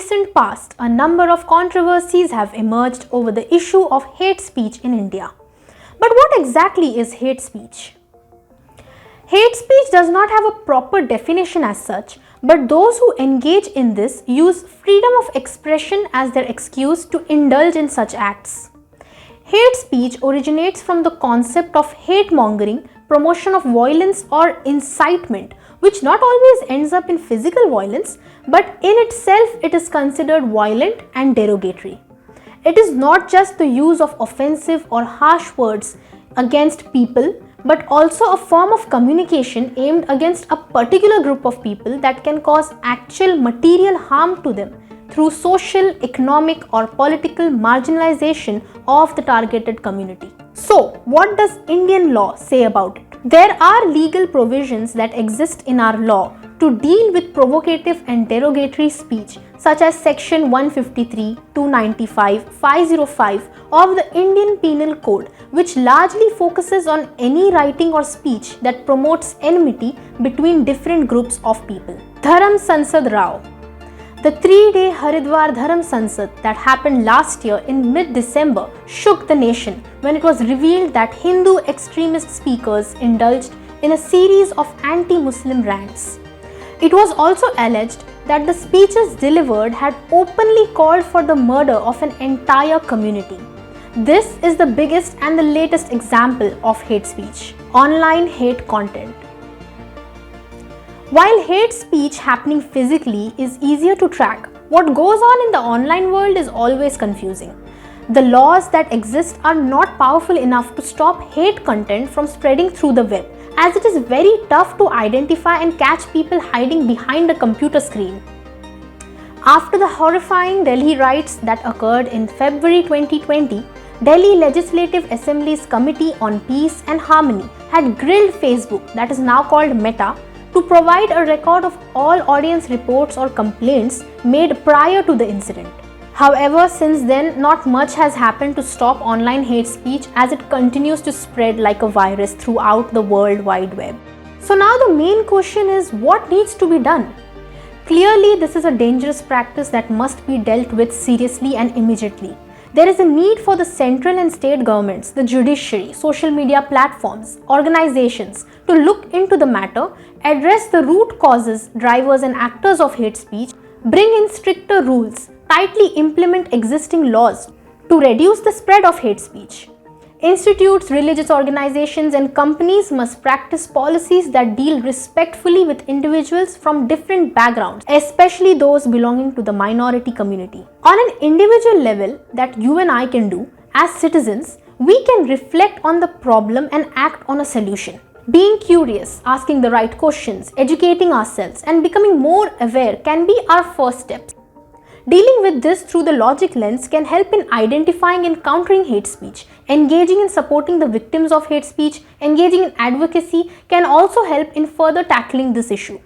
recent past, a number of controversies have emerged over the issue of hate speech in India. But what exactly is hate speech? Hate speech does not have a proper definition as such, but those who engage in this use freedom of expression as their excuse to indulge in such acts. Hate speech originates from the concept of hate mongering, promotion of violence or incitement, which not always ends up in physical violence, but in itself it is considered violent and derogatory. It is not just the use of offensive or harsh words against people, but also a form of communication aimed against a particular group of people that can cause actual material harm to them through social, economic or political marginalization of the targeted community. So, what does Indian law say about it? There are legal provisions that exist in our law to deal with provocative and derogatory speech, such as Section 153, 295, 505 of the Indian Penal Code, which largely focuses on any writing or speech that promotes enmity between different groups of people. Dharam Sansad Rao. The 3-day Haridwar Dharam Sansad that happened last year in mid-December shook the nation when it was revealed that Hindu extremist speakers indulged in a series of anti-Muslim rants. It was also alleged that the speeches delivered had openly called for the murder of an entire community. This is the biggest and the latest example of hate speech. Online hate content. While hate speech happening physically is easier to track, what goes on in the online world is always confusing. The laws that exist are not powerful enough to stop hate content from spreading through the web, as it is very tough to identify and catch people hiding behind a computer screen. After the horrifying Delhi riots that occurred in February 2020, Delhi Legislative Assembly's Committee on Peace and Harmony had grilled Facebook, that is now called Meta, to provide a record of all audience reports or complaints made prior to the incident. However, since then, not much has happened to stop online hate speech as it continues to spread like a virus throughout the World Wide Web. So now the main question is, what needs to be done? Clearly, this is a dangerous practice that must be dealt with seriously and immediately. There is a need for the central and state governments, the judiciary, social media platforms, organizations to look into the matter, address the root causes, drivers and actors of hate speech, bring in stricter rules, tightly implement existing laws to reduce the spread of hate speech. Institutes, religious organizations and companies must practice policies that deal respectfully with individuals from different backgrounds, especially those belonging to the minority community. On an individual level that you and I can do, as citizens, we can reflect on the problem and act on a solution. Being curious, asking the right questions, educating ourselves and becoming more aware can be our first steps. Dealing with this through the logic lens can help in identifying and countering hate speech. Engaging in supporting the victims of hate speech, engaging in advocacy can also help in further tackling this issue.